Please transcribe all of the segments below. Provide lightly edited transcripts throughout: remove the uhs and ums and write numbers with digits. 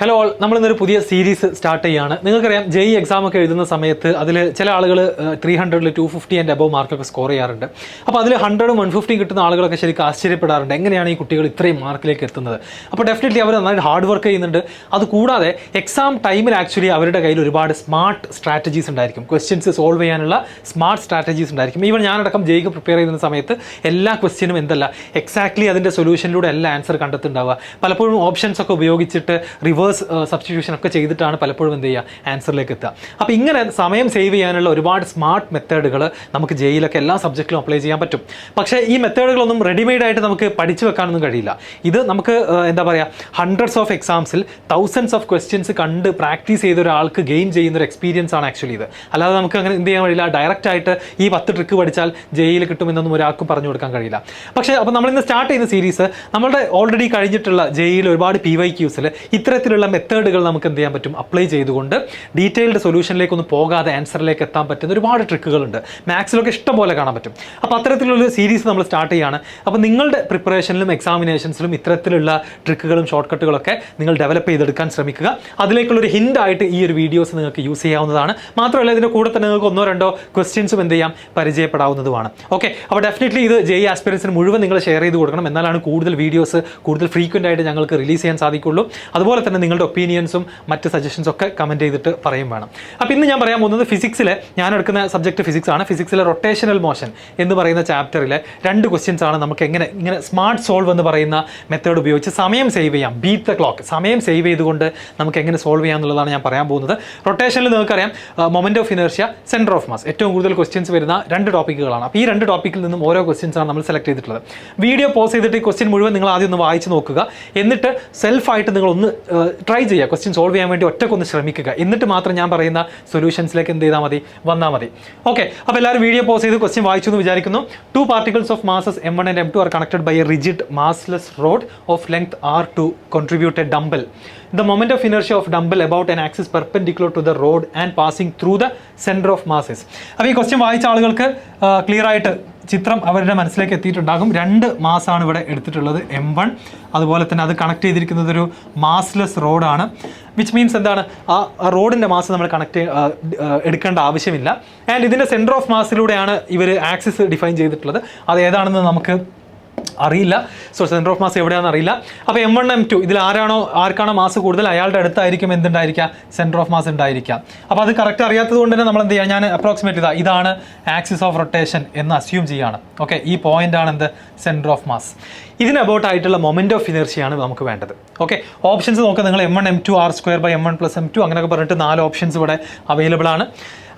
Hello all, നമ്മളിന്നൊരു പുതിയ series start ചെയ്യുകയാണ്. നിങ്ങൾക്കറിയാം ജെഇ എക്സാം ഒക്കെ എഴുതുന്ന സമയത്ത് അതിൽ ചില ആളുകൾ 300 250 ആൻഡ് അബവ് മാർക്കൊക്കെ സ്കോർ ചെയ്യാറുണ്ട്. അപ്പോൾ അതിൽ 100 150 കിട്ടുന്ന ആളുകളൊക്കെ ശരിക്കും ആശ്ചര്യപ്പെടാറുണ്ട്, എങ്ങനെയാണ് ഈ കുട്ടികൾ ഇത്രയും മാർക്കിലേക്ക് എത്തുന്നത്. അപ്പോൾ ഡെഫിനറ്റ്ലി അവർ നന്നായിട്ട് ഹാർഡ് വർക്ക് ചെയ്യുന്നുണ്ട്. അതുകൂടാതെ എക്സാം ടൈമിൽ ആക്ച്വലി അവരുടെ കയ്യിൽ ഒരുപാട് സ്മാർട്ട് സ്ട്രാറ്റജീസ് ഉണ്ടായിരിക്കും, ക്വസ്റ്റ്യൻസ് സോൾവ് ചെയ്യാനുള്ള സ്മാർട്ട് സ്ട്രാറ്റജീസ് ഉണ്ടായിരിക്കും. ഈവൻ ഞാനടക്കം ജെഇക്ക് പ്രിപ്പയർ ചെയ്യുന്ന സമയത്ത് എല്ലാ ക്വസ്റ്റ്യനും എന്തല്ല എക്സാക്ട്ലി അതിൻ്റെ സൊല്യൂഷനിലൂടെ എല്ലാ ആൻസർ കണ്ടെത്തുണ്ടാവുക. പലപ്പോഴും ഓപ്ഷൻസ് ഒക്കെ ഉപയോഗിച്ചിട്ട് റിവേഴ്സ് സബ്സ്റ്റിറ്റ്യൂഷൻ ഒക്കെ ചെയ്തിട്ടാണ് പലപ്പോഴും എന്ത് ചെയ്യുക ആൻസറിലേക്ക് എത്തുക. അപ്പോൾ ഇങ്ങനെ സമയം സേവ് ചെയ്യാനുള്ള ഒരുപാട് സ്മാർട്ട് മെത്തേഡുകൾ നമുക്ക് ജെയിലൊക്കെ എല്ലാ സബ്ജക്റ്റിലും അപ്ലൈ ചെയ്യാൻ പറ്റും. പക്ഷേ ഈ മെത്തേഡുകളൊന്നും റെഡിമെയ്ഡ് ആയിട്ട് നമുക്ക് പഠിച്ചു വെക്കാനൊന്നും കഴിയില്ല. ഇത് നമുക്ക് എന്താ പറയുക, ഹൺഡ്രഡ്സ് ഓഫ് എക്സാംസിൽ തൗസൻഡ്സ് ഓഫ് ക്വസ്റ്റ്യൻസ് കണ്ട് പ്രാക്ടീസ് ചെയ്ത ഒരാൾക്ക് ഗെയിൻ ചെയ്യുന്ന ഒരു എക്സ്പീരിയൻസ് ആണ് ആക്ച്വലി ഇത്. അല്ലാതെ നമുക്ക് അങ്ങനെ എന്ത് ചെയ്യാൻ കഴിയില്ല, ഡയറക്റ്റ് ആയിട്ട് ഈ 10 ട്രിക്ക് പഠിച്ചാൽ ജെയിൽ കിട്ടുമെന്നൊന്നും ഒരാൾക്കും പറഞ്ഞു കൊടുക്കാൻ കഴിയില്ല. പക്ഷേ അപ്പോൾ നമ്മളിന്ന് സ്റ്റാർട്ട് ചെയ്യുന്ന സീരീസ് നമ്മളുടെ ഓൾറെഡി കഴിഞ്ഞിട്ടുള്ള ജെയിൽ ഒരുപാട് PYQസിൽ ഇത്തരത്തിലുള്ള മെത്തേഡുകൾ നമുക്ക് എന്ത് ചെയ്യാൻ പറ്റും, അപ്ലൈ ചെയ്തുകൊണ്ട് ഡീറ്റെയിൽഡ് സൊല്യൂഷനിലേക്കൊന്നും പോകാതെ ആൻസറിലേക്ക് എത്താൻ പറ്റുന്ന ഒരുപാട് ട്രിക്കുകളുണ്ട്. മാത്സിലൊക്കെ ഇഷ്ടം പോലെ കാണാൻ പറ്റും. അപ്പോൾ അത്തരത്തിലുള്ള സീരീസ് നമ്മൾ സ്റ്റാർട്ട് ചെയ്യുകയാണ്. അപ്പോൾ നിങ്ങളുടെ പ്രിപ്പറേഷനിലും എക്സാമിനേഷൻസിലും ഇത്തരത്തിലുള്ള ട്രിക്കുകളും ഷോർട്ട് കട്ടുകളൊക്കെ നിങ്ങൾ ഡെവലപ്പ് ചെയ്തെടുക്കാൻ ശ്രമിക്കുക. അതിലേക്കുള്ളൊരു ഹിൻ്റായിട്ട് ഈ ഒരു വീഡിയോസ് നിങ്ങൾക്ക് യൂസ് ചെയ്യാവുന്നതാണ്. മാത്രമല്ല ഇതിൻ്റെ കൂടെ തന്നെ നിങ്ങൾക്ക് 1-2 ക്വസ്റ്റ്യൻസും എന്ത് ചെയ്യാം, പരിചയപ്പെടാവുന്നതുമാണ്. ഓക്കെ, അപ്പോൾ ഡെഫിനറ്റ്ലി ഇത് ജെഇ ആസ്പിറൻസിന് മുഴുവൻ നിങ്ങൾ ഷെയർ ചെയ്ത് കൊടുക്കണം. എന്നാലാണ് കൂടുതൽ വീഡിയോസ് കൂടുതൽ ഫ്രീക്വൻ്റ് ആയിട്ട് ഞങ്ങൾക്ക് റിലീസ് ചെയ്യാൻ സാധിക്കുള്ളൂ. അതുപോലെ തന്നെ നിങ്ങളുടെ ഒപ്പീനിയൻസും മറ്റ് സജഷൻസും ഒക്കെ കമൻറ്റ് ചെയ്തിട്ട് പറയും വേണം. അപ്പോൾ ഇന്ന് ഞാൻ പറയാൻ പോകുന്നത് ഫിസിക്സിലെ, ഞാൻ എടുക്കുന്ന സബ്ജക്റ്റ് ഫിസിക്സ് ആണ്. ഫിസിക്സിലെ റൊട്ടേഷണൽ മോഷൻ എന്ന് പറയുന്ന ചാപ്റ്ററിലെ 2 ക്വസ്റ്റ്യൻസ് ആണ് നമുക്ക് ഇങ്ങനെ സ്മാർട്ട് സോൾവ് എന്ന് പറയുന്ന മെത്തേഡ് ഉപയോഗിച്ച് സമയം സേവ് ചെയ്യാം, ബീറ്റ് ദ ക്ലോക്ക്, സമയം സേവ് ചെയ്തുകൊണ്ട് നമുക്ക് എങ്ങനെ സോൾവ് ചെയ്യാം എന്നുള്ളതാണ് ഞാൻ പറയാൻ പോകുന്നത്. റൊട്ടേഷനിൽ നിങ്ങൾക്കറിയാം moment of inertia, centre of mass, ഏറ്റവും കൂടുതൽ ക്വസ്റ്റ്യൻസ് വരുന്ന 2 ടോപ്പിക്കുകളാണ്. അപ്പോൾ ഈ 2 ടോപ്പിക്കിൽ നിന്നും ഓരോ ക്വസ്റ്റ്യൻസ് ആണ് നമ്മൾ സെലക്ട് ചെയ്തിട്ടുള്ളത്. വീഡിയോ പോസ് ചെയ്തിട്ട് ഈ ക്വസ്റ്റ്യൻ മുഴുവൻ നിങ്ങൾ ആദ്യം ഒന്ന് വായിച്ച് നോക്കുക. എന്നിട്ട് സെൽഫായിട്ട് നിങ്ങളൊന്ന് ട്രൈ ചെയ്യുക, ക്വസ്റ്റ്യൻ സോൾവ് ചെയ്യാൻ വേണ്ടി ഒറ്റക്കൊന്ന് ശ്രമിക്കുക. എന്നിട്ട് മാത്രം ഞാൻ പറയുന്ന സൊല്യൂഷൻസിലേക്ക് എന്ത് ചെയ്താൽ മതി, വന്നാൽ മതി. ഓക്കെ, അപ്പോൾ എല്ലാവരും വീഡിയോ പോസ് ചെയ്ത് ക്വസ്റ്റ്യൻ വായിച്ചു എന്ന് വിചാരിക്കുന്നു. 2 particles of masses M1 and M2 are connected by a rigid massless rod of length R to contribute a dumbbell. The moment of inertia of dumbbell about an axis perpendicular to the rod and passing through the center of masses. അപ്പോൾ ഈ question വായിച്ച ആളുകൾക്ക് clear ആയിട്ട് ചിത്രം അവരുടെ മനസ്സിലേക്ക് എത്തിയിട്ടുണ്ടാകും. 2 മാസാണ് ഇവിടെ എടുത്തിട്ടുള്ളത്, M1. അതുപോലെ തന്നെ അത് കണക്ട് ചെയ്തിരിക്കുന്നത് ഒരു മാസ്ലെസ് റോഡാണ്. വിച്ച് മീൻസ് എന്താണ്, ആ റോഡിൻ്റെ മാസ് നമ്മൾ എടുക്കേണ്ട ആവശ്യമില്ല. ആൻഡ് ഇതിൻ്റെ സെൻറ്റർ ഓഫ് മാസിലൂടെയാണ് ഇവർ ആക്സിസ് ഡിഫൈൻ ചെയ്തിട്ടുള്ളത്. അത് ഏതാണെന്ന് നമുക്ക് അറിയില്ല. സോ സെൻറ്റർ ഓഫ് മാസ് എവിടെയാണെന്ന് അറിയില്ല. അപ്പോൾ M1 M2 ഇതിൽ ആർക്കാണോ മാസ് കൂടുതൽ അയാളുടെ അടുത്തായിരിക്കും എന്തുണ്ടായിരിക്കുക, സെൻറ്റർ ഓഫ് മാസ് ഉണ്ടായിരിക്കാം. അപ്പോൾ അത് കറക്റ്റ് അറിയാത്തത് കൊണ്ട് തന്നെ നമ്മൾ എന്ത് ചെയ്യുക, ഞാൻ അപ്രോക്സിമേറ്റ് ഇതാണ് ആക്സിസ് ഓഫ് റൊട്ടേഷൻ എന്ന് അസ്യൂം ചെയ്യുകയാണ്. ഓക്കെ, ഈ പോയിന്റ് ആണ് എന്ത്, സെൻറ്റർ ഓഫ് മാസ്. ഇതിന് അബൌട്ട് ആയിട്ടുള്ള മൊമെന്റ് ഓഫ് ഇനർഷ്യയാണ് നമുക്ക് വേണ്ടത്. ഓക്കെ, ഓപ്ഷൻസ് നോക്കുക നിങ്ങൾ, M1 M2 R² by M1 + M2 അങ്ങനെയൊക്കെ പറഞ്ഞിട്ട് 4 ഓപ്ഷൻസ് ഇവിടെ അവൈലബിൾ ആണ്.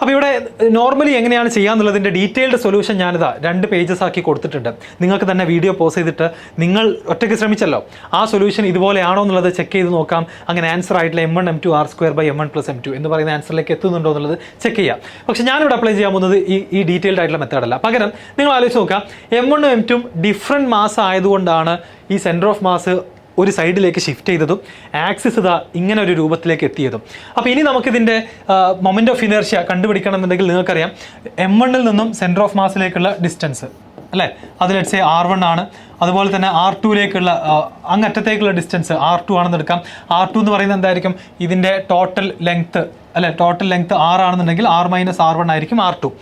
അപ്പോൾ ഇവിടെ നോർമലി എങ്ങനെയാണ് ചെയ്യാന്നുള്ളതിൻ്റെ ഡീറ്റെയിൽഡ് സൊല്യൂഷൻ ഞാനിതാ 2 പേജസ് ആക്കി കൊടുത്തിട്ടുണ്ട്. നിങ്ങൾക്ക് തന്നെ വീഡിയോ പോസ് ചെയ്തിട്ട് നിങ്ങൾ ഒറ്റയ്ക്ക് ശ്രമിച്ചല്ലോ, ആ സൊല്യൂഷൻ ഇതുപോലെയാണോ എന്നുള്ളത് ചെക്ക് ചെയ്ത് നോക്കാം. അങ്ങനെ ആൻസർ ആയിട്ടുള്ള M1 M2 R² by M1 + M2 എന്ന് പറയുന്ന ആൻസറിലേക്ക് എത്തുന്നുണ്ടോ എന്നുള്ളത് ചെക്ക് ചെയ്യാം. പക്ഷേ ഞാനിവിടെ അപ്ലൈ ചെയ്യാൻ പോകുന്നത് ഈ ഡീറ്റെയിൽഡ് ആയിട്ടുള്ള മെത്തേഡല്ല. പകരം നിങ്ങൾ ആലോചിച്ച് നോക്കാം, M1 M2 ഡിഫറെൻറ്റ് മാസ് ആയതുകൊണ്ടാണ് ഈ സെൻറ്റർ ഓഫ് മാസ് ഒരു സൈഡിലേക്ക് ഷിഫ്റ്റ് ചെയ്തതും ആക്സിസ് ഇതാ ഇങ്ങനെ ഒരു രൂപത്തിലേക്ക് എത്തിയതും. അപ്പോൾ ഇനി നമുക്കിതിൻ്റെ മൊമെന്റ് ഓഫ് ഇനേർഷ്യ കണ്ടുപിടിക്കണം എന്നുണ്ടെങ്കിൽ നിങ്ങൾക്കറിയാം M1-ൽ നിന്നും സെൻറ്റർ ഓഫ് മാസിലേക്കുള്ള ഡിസ്റ്റൻസ് അല്ലേ, അത് ലെറ്റ്സ് സേ R1 ആണ്. അതുപോലെ തന്നെ R2ലേക്കുള്ള അങ്ങറ്റത്തേക്കുള്ള ഡിസ്റ്റൻസ് R2 ആണെന്ന് എടുക്കാം. R2 എന്ന് പറയുന്നത് എന്തായിരിക്കും, ഇതിൻ്റെ ടോട്ടൽ ലെങ്ത്ത് അല്ലേ, ടോട്ടൽ ലെങ്ത്ത് R ആണെന്നുണ്ടെങ്കിൽ R - R1 ആയിരിക്കും R2.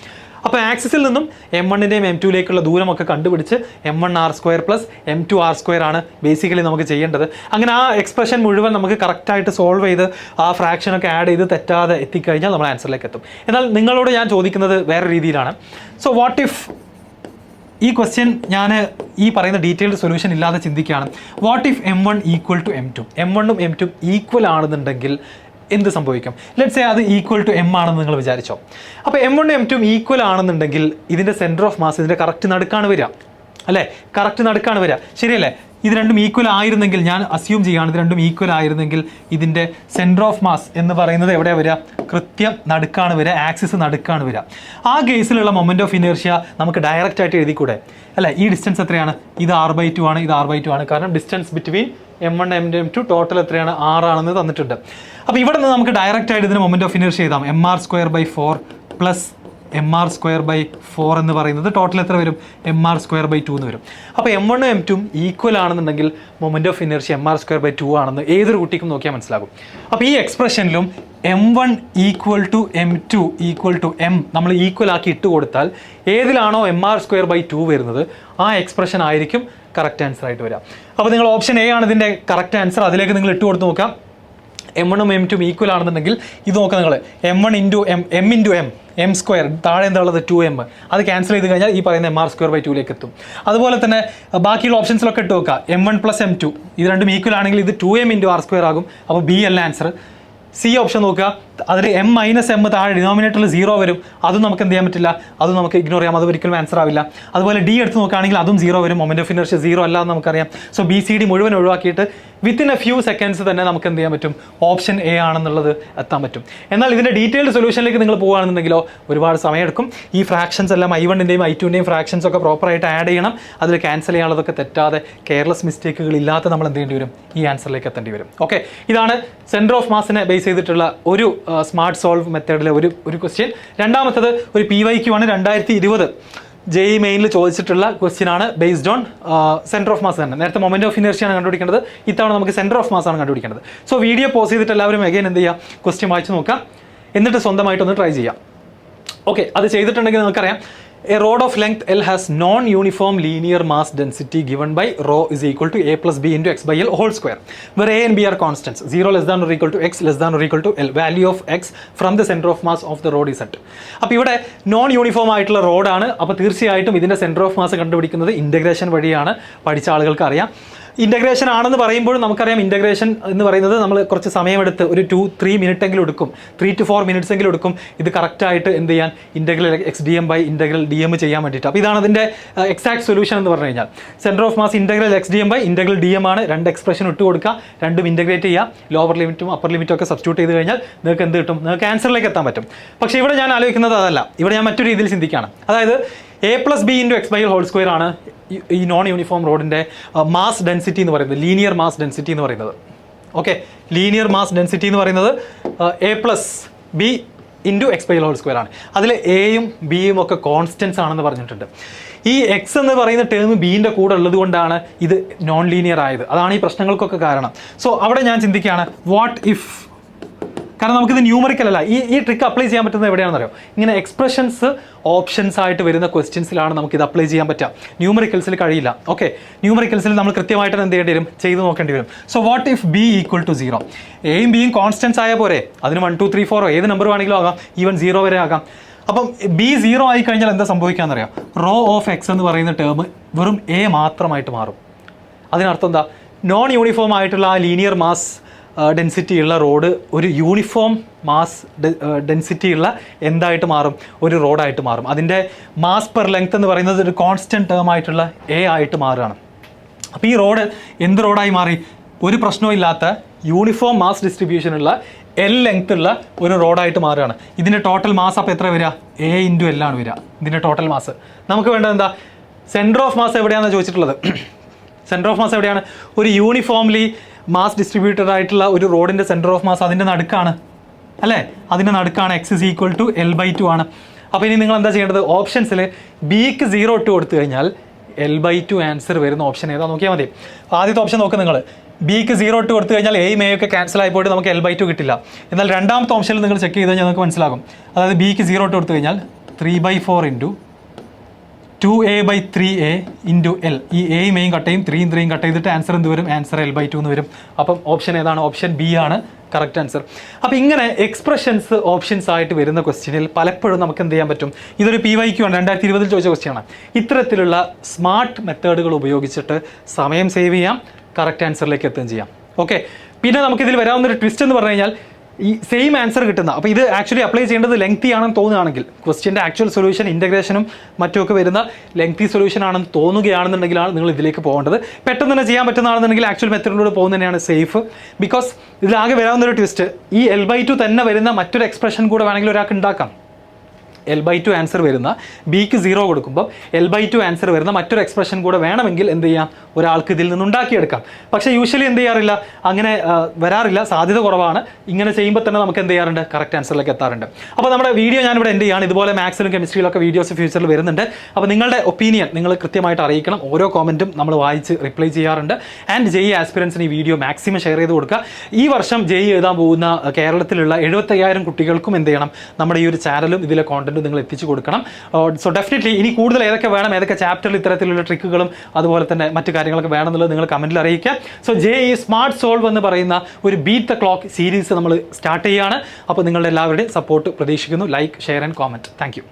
അപ്പോൾ ആക്സിസിൽ നിന്നും M1-ൻ്റെയും M2ലേക്കുള്ള ദൂരമൊക്കെ കണ്ടുപിടിച്ച് M1 R² + M2 R² ആണ് ബേസിക്കലി നമുക്ക് ചെയ്യേണ്ടത്. അങ്ങനെ ആ എക്സ്പ്രഷൻ മുഴുവൻ നമുക്ക് കറക്റ്റായിട്ട് സോൾവ് ചെയ്ത് ആ ഫ്രാക്ഷനൊക്കെ ആഡ് ചെയ്ത് തെറ്റാതെ എത്തിക്കഴിഞ്ഞാൽ നമ്മൾ ആൻസറിലേക്ക് എത്തും. എന്നാൽ നിങ്ങളോട് ഞാൻ ചോദിക്കുന്നത് വേറെ രീതിയിലാണ്. സോ വാട്ട് ഇഫ് ഈ ക്വസ്റ്റ്യൻ ഞാൻ ഈ പറയുന്ന ഡീറ്റെയിൽഡ് സൊല്യൂഷൻ ഇല്ലാതെ ചിന്തിക്കുകയാണ്. What if M1 = M2, M1-ഉം M2 equal ആണെന്നുണ്ടെങ്കിൽ എന്ത് സംഭവിക്കും? ലെറ്റ്സ് സേ അത് ഈക്വൽ ടു M ആണെന്ന് നിങ്ങൾ വിചാരിച്ചോ. അപ്പോൾ M1 M2 ഈക്വൽ ആണെന്നുണ്ടെങ്കിൽ ഇതിൻ്റെ സെൻറ്റർ ഓഫ് മാസ് ഇതിൻ്റെ കറക്റ്റ് നടുക്കാണ് വരിക അല്ലേ, കറക്റ്റ് നടുക്കാണ് വരിക, ശരിയല്ലേ? ഇത് രണ്ടും ഈക്വൽ ആയിരുന്നെങ്കിൽ, ഞാൻ അസ്യൂം ചെയ്യുകയാണ് ഇത് രണ്ടും ഈക്വൽ ആയിരുന്നെങ്കിൽ ഇതിൻ്റെ സെൻറ്റർ ഓഫ് മാസ് എന്ന് പറയുന്നത് എവിടെയാണ് വരിക, കൃത്യം നടുക്കാണ് വരിക, ആക്സിസ് നടുക്കാണ് വരിക. ആ കേസിലുള്ള മൊമെന്റ് ഓഫ് ഇനേർഷ്യ നമുക്ക് ഡയറക്റ്റ് ആയിട്ട് എഴുതിക്കൂടെ അല്ലേ? ഈ ഡിസ്റ്റൻസ് എത്രയാണ്, ഇത് R/2 ആണ്, ഇത് R/2 ആണ്. കാരണം distance between M1 M2 total എത്രയാണ്, 6 ആണെന്ന് തന്നിട്ടുണ്ട്. അപ്പോൾ ഇവിടെ നിന്ന് നമുക്ക് ഡയറക്റ്റ് ആയിട്ട് ഇതിന് മൊമെന്റ് ഓഫ് ഇനേർഷ്യ എഴുതാം, mr² by 4 + mr²/4 എന്ന് പറയുന്നത് ടോട്ടൽ എത്ര വരും? mr²/2 എന്ന് വരും. അപ്പോൾ m1 m2 ഈക്വൽ ആണെന്നുണ്ടെങ്കിൽ മൊമെന്റ് ഓഫ് ഇനർഷ്യ mr²/2 ആണെന്ന് ഏതൊരു കുട്ടിക്കും നോക്കിയാൽ മനസ്സിലാകും. അപ്പോൾ ഈ എക്സ്പ്രഷനിലും m1 = m2 = m നമ്മൾ ഈക്വൽ ആക്കി ഇട്ട് കൊടുത്താൽ ഏതിലാണോ mr²/2 വരുന്നത് ആ എക്സ്പ്രഷൻ ആയിരിക്കും കറക്റ്റ് ആൻസർ ആയിട്ട് വരിക. അപ്പോൾ നിങ്ങൾ ഓപ്ഷൻ എ ആണ് ഇതിൻ്റെ കറക്റ്റ് ആൻസർ. അതിലേക്ക് നിങ്ങൾ ഇട്ട് കൊടുത്ത് നോക്കാം. m1 m2 ഈക്വൽ ആണെന്നുണ്ടെങ്കിൽ ഇത് നോക്കാം നിങ്ങൾ m1 × m m², താഴെ എന്താ ഉള്ളത് 2m, അത് ക്യാൻസൽ ചെയ്ത് കഴിഞ്ഞാൽ ഈ പറയുന്ന mr²/2 എത്തും. അതുപോലെ തന്നെ ബാക്കിയുള്ള ഓപ്ഷൻസിലൊക്കെ ഇട്ട് നോക്കുക m1 + m2 ഇത് രണ്ടും ഈക്വൽ ആണെങ്കിൽ ഇത് 2m × r² ആകും. അപ്പോൾ ബി അല്ല ആൻസർ. സി ഓപ്ഷൻ നോക്കുക, അതിൽ m - m താഴെ ഡിനോമിനേറ്ററിൽ 0 വരും, അതും നമുക്ക് എന്ത് ചെയ്യാൻ പറ്റില്ല, അതും നമുക്ക് ഇഗ്നോർ ചെയ്യാം, അത് ഒരിക്കലും ആൻസർ ആവില്ല. അതുപോലെ ഡി എടുത്ത് നോക്കുകയാണെങ്കിൽ അതും 0 വരും, മൊമെന്റ് ഓഫ് ഇനർഷ്യ 0 അല്ല എന്ന് നമുക്കറിയാം. സോ ബി സി ഡി മുഴുവൻ ഒഴിവാക്കിയിട്ട് വിത്തിൻ എ ഫ്യൂ സെക്കൻഡ്സ് തന്നെ നമുക്ക് എന്ത് ചെയ്യാൻ പറ്റും, ഓപ്ഷൻ എ ആണെന്നുള്ളത് എത്താൻ പറ്റും. എന്നാൽ ഇതിൻ്റെ ഡീറ്റെയിൽഡ് സൊല്യൂഷനിലേക്ക് നിങ്ങൾ പോകുകയാണെന്നുണ്ടെങ്കിലോ ഒരുപാട് സമയമെടുക്കും. ഈ ഫ്രാക്ഷൻസ് എല്ലാം i1ൻ്റെയും i2ൻ്റെയും ഫ്രാക്ഷൻസ് ഒക്കെ പ്രോപ്പറായിട്ട് ആഡ് ചെയ്യണം. അതിൽ ക്യാൻസൽ ചെയ്യാനുള്ളതൊക്കെ തെറ്റാതെ കെയർലെസ് മിസ്റ്റേക്കുകൾ ഇല്ലാത്ത നമ്മൾ എന്ത് ചെയ്യേണ്ടി വരും, ഈ ആൻസറിലേക്ക് എത്തേണ്ടി വരും. ഓക്കെ, ഇതാണ് സെൻറ്റർ ഓഫ് മാസിനെ ബേസ് ചെയ്തിട്ടുള്ള ഒരു സ്മാർട്ട് സോൾവ് മെത്തേഡിലെ ഒരു ക്വസ്റ്റ്യൻ. രണ്ടാമത്തത് ഒരു PYQ ആണ്. 2020 JEE മെയിനിൽ ചോദിച്ചിട്ടുള്ള ക്വസ്റ്റ്യൻ ആണ്, based on centre of mass തന്നെ. നേരത്തെ മൊമെന്റ് ഓഫ് ഇനർഷ്യ ആണ് കണ്ടുപിടിക്കേണ്ടത്, ഇത്തവണ നമുക്ക് സെൻറ്റർ ഓഫ് മാസ് ആണ് കണ്ടുപിടിക്കേണ്ടത്. സോ വീഡിയോ പോസ് ചെയ്തിട്ട് എല്ലാവരും അഗൈൻ എന്ത് ചെയ്യുക, ക്വസ്റ്റ്യൻ വായിച്ച് നോക്കാം, എന്നിട്ട് സ്വന്തമായിട്ടൊന്ന് ട്രൈ ചെയ്യാം. ഓക്കെ, അത് ചെയ്തിട്ടുണ്ടെങ്കിൽ നമുക്കറിയാം a rod of length L has non-uniform linear mass density given by rho is equal to a plus b into x by L whole square, where a and b are constants, 0 less than or equal to x less than or equal to L. Value of x from the center of mass of the rod is set. അപ്പോൾ ഇവിടെ non uniform ആയിട്ടുള്ള റോഡാണ്. അപ്പോൾ തീർച്ചയായിട്ടും ഇതിൻ്റെ centre of mass കണ്ടുപിടിക്കുന്നത് integration വഴിയാണ്. പഠിച്ച ആളുകൾക്ക് അറിയാം. ഇൻ്റഗ്രേഷൻ ആണെന്ന് പറയുമ്പോൾ നമുക്കറിയാം, ഇൻ്റഗ്രേഷൻ എന്ന് പറയുന്നത് നമ്മൾ കുറച്ച് സമയമെടുത്ത് ഒരു 2-3 മിനിറ്റ് എങ്കിലും എടുക്കും, 3 to 4 minutes എങ്കിലും എടുക്കും ഇത് കറക്റ്റായിട്ട് എന്ത് ചെയ്യാൻ, ഇൻ്റഗ്രൽ x/dm ചെയ്യാൻ വേണ്ടിയിട്ട്. അപ്പോൾ ഇതാണ് അതിൻ്റെ എക്സാക്ട് സൊല്യൂഷൻ എന്ന് പറഞ്ഞു കഴിഞ്ഞാൽ. Centre of mass integral x/dm ആണ്. രണ്ട് എക്സ്പ്രഷൻ ഇട്ട് കൊടുക്കുക, രണ്ടും ഇൻ്റഗ്രേറ്റ് ചെയ്യുക, ലോവർ ലിമിറ്റും അപ്പർ ലിമിറ്റും ഒക്കെ സബ്സ്റ്റിറ്റ്യൂട്ട് ചെയ്ത് കഴിഞ്ഞാൽ നിങ്ങൾക്ക് എന്ത് കിട്ടും, നിങ്ങൾക്ക് ആൻസറിലേക്ക് എത്താൻ പറ്റും. പക്ഷേ ഇവിടെ ഞാൻ ആലോചിക്കുന്നത് അതല്ല, ഇവിടെ ഞാൻ മറ്റൊരു രീതിയിൽ ചിന്തിക്കുകയാണ്. അതായത് a plus b into x by L whole square ആണ് ഈ നോൺ യൂണിഫോം റോഡിൻ്റെ മാസ് ഡെൻസിറ്റി എന്ന് പറയുന്നത്, ലീനിയർ മാസ് ഡെൻസിറ്റി എന്ന് പറയുന്നത്. ഓക്കെ, ലീനിയർ മാസ് ഡെൻസിറ്റി എന്ന് പറയുന്നത് a plus b into x by L whole square ആണ്. അതിൽ എയും ബിയും ഒക്കെ കോൺസ്റ്റൻസ് ആണെന്ന് പറഞ്ഞിട്ടുണ്ട്. ഈ എക്സ് എന്ന് പറയുന്ന ടേം ബീൻ്റെ കൂടെ ഉള്ളത് കൊണ്ടാണ് ഇത് നോൺ ലീനിയർ ആയത്. അതാണ് ഈ പ്രശ്നങ്ങൾക്കൊക്കെ കാരണം. സോ അവിടെ ഞാൻ ചിന്തിക്കുകയാണ്, വാട്ട് ഇഫ്, കാരണം നമുക്കിത് ന്യൂമറിക്കൽ അല്ല. ഈ ട്രിക്ക് അപ്ലൈ ചെയ്യാൻ പറ്റുന്നത് എവിടെയാണെന്ന് അറിയോ, ഇങ്ങനെ എക്സ്പ്രഷൻസ് ഓപ്ഷൻസ് ആയിട്ട് വരുന്ന ക്വസ്റ്റ്യൻസിലാണ് നമുക്കിത് അപ്ലൈ ചെയ്യാൻ പറ്റുക. ന്യൂമറിക്കൽസിൽ കഴിയില്ല. ഓക്കെ, ന്യൂമറിക്കൽസിൽ നമ്മൾ കൃത്യമായിട്ട് എന്ത് ചെയ്യേണ്ടി വരും, ചെയ്ത് നോക്കേണ്ടി വരും. സോ വാട്ട് ഇഫ് b = 0, എയും ബിയും കോൺസ്റ്റൻസ് ആയ പോരെ, അതിന് 1 2 3 4 ഏത് നമ്പർ വേണമെങ്കിലും ആകാം, ഈവൻ 0 വരെ ആകാം. അപ്പം b 0 ആയി കഴിഞ്ഞാൽ എന്താ സംഭവിക്കാമെന്നറിയാം, റോ ഓഫ് എക്സ് എന്ന് പറയുന്ന ടേം വെറും a മാത്രമായിട്ട് മാറും. അതിനർത്ഥം എന്താ, നോൺ യൂണിഫോം ആയിട്ടുള്ള ആ ലീനിയർ മാസ് ഡെൻസിറ്റി ഉള്ള റോഡ് ഒരു യൂണിഫോം മാസ് ഡെൻസിറ്റി ഉള്ള എന്തായിട്ട് മാറും, ഒരു റോഡായിട്ട് മാറും. അതിൻ്റെ മാസ് പെർ ലെങ്ത് എന്ന് പറയുന്നത് ഒരു കോൺസ്റ്റൻറ്റ് ടേം ആയിട്ടുള്ള എ ആയിട്ട് മാറുകയാണ്. അപ്പോൾ ഈ റോഡ് എന്ത് റോഡായി മാറി, ഒരു പ്രശ്നവും ഇല്ലാത്ത യൂണിഫോം മാസ് ഡിസ്ട്രിബ്യൂഷനുള്ള L ലെങ്ത് ഉള്ള ഒരു റോഡായിട്ട് മാറുകയാണ്. ഇതിൻ്റെ ടോട്ടൽ മാസ് അപ്പോൾ എത്ര വരിക, a × L ആണ് വരിക ഇതിൻ്റെ ടോട്ടൽ മാസ്. നമുക്ക് വേണ്ടത് എന്താ, സെൻറ്റർ ഓഫ് മാസ് എവിടെയാണെന്ന് ചോദിച്ചിട്ടുള്ളത്. സെൻറ്റർ ഓഫ് മാസ് എവിടെയാണ്, ഒരു യൂണിഫോംലി മാസ് ഡിസ്ട്രിബ്യൂട്ടഡ് ആയിട്ടുള്ള ഒരു റോഡിൻ്റെ സെൻറ്റർ ഓഫ് മാസ് അതിൻ്റെ നടുക്കാണ് അല്ലേ, അതിൻ്റെ നടുക്കാണ്. x = L/2 ആണ്. അപ്പോൾ ഇനി നിങ്ങൾ എന്താ ചെയ്യേണ്ടത്, ഓപ്ഷൻസിൽ ബിക്ക് 0 ഇട്ട് കൊടുത്തു കഴിഞ്ഞാൽ L/2 ആൻസർ വരുന്ന ഓപ്ഷൻ ഏതാ നോക്കിയാൽ മതി. ആദ്യത്തെ ഓപ്ഷൻ നോക്കുക നിങ്ങൾ, ബിക്ക് 0 ഇട്ട് കൊടുത്തു കഴിഞ്ഞാൽ എയും എയും ഒക്കെ ക്യാൻസൽ ആയി പോയിട്ട് നമുക്ക് L/2 കിട്ടില്ല. എന്നാൽ രണ്ടാമത്തെ ഓപ്ഷനിൽ നിങ്ങൾ ചെക്ക് ചെയ്ത് കഴിഞ്ഞാൽ നിങ്ങൾക്ക് മനസ്സിലാകും. അതായത് ബിക്ക് 0 ഇട്ട് കൊടുത്തു കഴിഞ്ഞാൽ 3/4 × 2a/3a × L, ഈ എയും എയും കട്ട് ചെയ്യും, 3യും 3യും കട്ട് ചെയ്തിട്ട് ആൻസർ എന്ത് വരും, ആൻസർ L/2 എന്ന് വരും. അപ്പം ഓപ്ഷൻ ഏതാണ്, ഓപ്ഷൻ ബി ആണ് കറക്റ്റ് ആൻസർ. അപ്പോൾ ഇങ്ങനെ എക്സ്പ്രഷൻസ് ഓപ്ഷൻസ് ആയിട്ട് വരുന്ന ക്വസ്റ്റ്യനിൽ പലപ്പോഴും നമുക്ക് എന്ത് ചെയ്യാൻ പറ്റും, ഇതൊരു PYQ ആണ്, 2020 ചോദിച്ച ക്വസ്റ്റ്യനാണ്. ഇത്തരത്തിലുള്ള സ്മാർട്ട് മെത്തേഡുകൾ ഉപയോഗിച്ചിട്ട് സമയം സേവ് ചെയ്യാം, കറക്റ്റ് ആൻസറിലേക്ക് എത്തുകയും ചെയ്യാം. ഓക്കെ, പിന്നെ നമുക്കിതിൽ വരാവുന്നൊരു ട്വിസ്റ്റ് എന്ന് പറഞ്ഞു കഴിഞ്ഞാൽ ഈ സെയിം ആൻസർ കിട്ടുന്ന, അപ്പോൾ ഇത് ആക്ച്വലി അപ്ലൈ ചെയ്യേണ്ടത് ലെങ്തി ആണെന്ന് തോന്നുകയാണെങ്കിൽ, ക്വസ്റ്റ്യൻ്റെ ആക്ച്വൽ സൊല്യൂഷൻ ഇൻ്റഗ്രേഷനും മറ്റുമൊക്കെ വരുന്ന ലെങ്തി സൊല്യൂഷൻ ആണെന്ന് തോന്നുകയാണെന്നുണ്ടെങ്കിലാണ് നിങ്ങൾ ഇതിലേക്ക് പോകേണ്ടത്. പെട്ടെന്ന് തന്നെ ചെയ്യാൻ പറ്റുന്നതാണെന്നുണ്ടെങ്കിൽ ആക്ച്വൽ മെത്തേഡിലൂടെ പോകുന്നത് തന്നെയാണ് സേഫ്. ബിക്കോസ് ഇതിലാകെ വരാവുന്നൊരു ട്വിസ്റ്റ്, ഈ L/2 തന്നെ വരുന്ന മറ്റൊരു എക്സ്പ്രഷൻ കൂടെ വേണമെങ്കിൽ ഒരാൾക്ക് ഉണ്ടാക്കാം. L/2 ആൻസർ വരുന്ന ബിക്ക് 0 കൊടുക്കുമ്പോൾ L/2 ആൻസർ വരുന്ന മറ്റൊരു എക്സ്പ്രഷൻ കൂടെ വേണമെങ്കിൽ എന്ത് ചെയ്യാം, ഒരാൾക്ക് ഇതിൽ നിന്ന് ഉണ്ടാക്കിയെടുക്കാം. പക്ഷേ യൂഷ്വലി എന്ത് ചെയ്യാറില്ല, അങ്ങനെ വരാറില്ല, സാധ്യത കുറവാണ്. ഇങ്ങനെ ചെയ്യുമ്പോൾ തന്നെ നമുക്ക് എന്ത് ചെയ്യാറുണ്ട്, കറക്റ്റ് ആൻസറിലേക്ക് എത്താറുണ്ട്. അപ്പോൾ നമ്മുടെ വീഡിയോ ഞാനിവിടെ എന്ത് ചെയ്യാണ്, ഇതുപോലെ മാത്സിലും കെമിസ്ട്രിയിലൊക്കെ വീഡിയോസ് ഫ്യൂച്ചറിൽ വരുന്നുണ്ട്. അപ്പോൾ നിങ്ങളുടെ ഒപ്പീനിയൻ നിങ്ങൾ കൃത്യമായിട്ട് അറിയിക്കണം. ഓരോ കോമൻറ്റും നമ്മൾ വായിച്ച് റിപ്ലൈ ചെയ്യാറുണ്ട്. ആൻഡ് JEE ആസ്പിരൻസിന് ഈ വീഡിയോ മാക്സിമം ഷെയർ ചെയ്ത് കൊടുക്കുക. ഈ വർഷം JEE എഴുതാൻ പോകുന്ന കേരളത്തിലുള്ള 75,000 കുട്ടികൾക്കും എന്ത് ചെയ്യണം, നമ്മുടെ ഈ ഒരു ചാനലും ഇതിലെ കോണ്ടന്റും നിങ്ങൾ എത്തിച്ചു കൊടുക്കണം. സോ ഡെഫിനറ്റ്ലി ഇനി കൂടുതൽ ഏതൊക്കെ വേണം, ഏതൊക്കെ ചാപ്റ്ററിൽ ഇത്തരത്തിലുള്ള ട്രിക്കുകളും അതുപോലെ തന്നെ മറ്റു കാര്യങ്ങളൊക്കെ വേണമെന്നുള്ളത് നിങ്ങൾ കമൻറ്റിൽ അറിയിക്കുക. സോ JEE സ്മാർട്ട് സോൾവ് എന്ന് പറയുന്ന ഒരു ബീറ്റ് ദ ക്ലോക്ക് സീരീസ് നമ്മൾ സ്റ്റാർട്ട് ചെയ്യുകയാണ്. അപ്പോൾ നിങ്ങളുടെ എല്ലാവരുടെയും സപ്പോർട്ട് പ്രതീക്ഷിക്കുന്നു. Like, share and comment. Thank you.